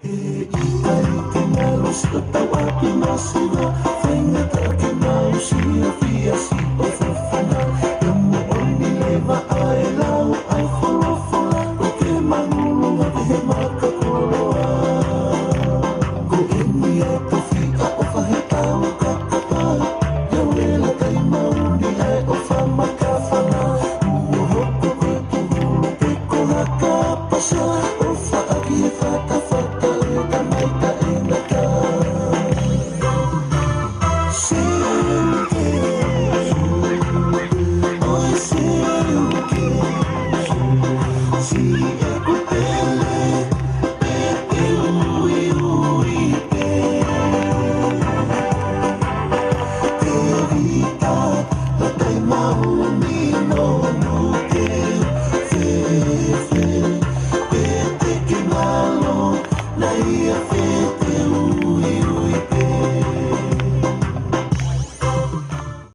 E itai te malos o tau api masina Whainga ta ke mau sia fia si o whawhana E mo oni lewa ai lau ai wholofola O ke manulunga te he maka koloa Ko eni e to whika o whahe tau kakapa Iau ela tai mauni ai o whamaka whana Ua hoko koe tuhulu pe ko haka pasa O whaaki e whaka whaka e ka mai ka e ngata Seruke, oi seruke Si e ko pele, e te ui ui pe Te rita, la tai mauni no nuke Fe, fe, pe te ke malo, na ia fe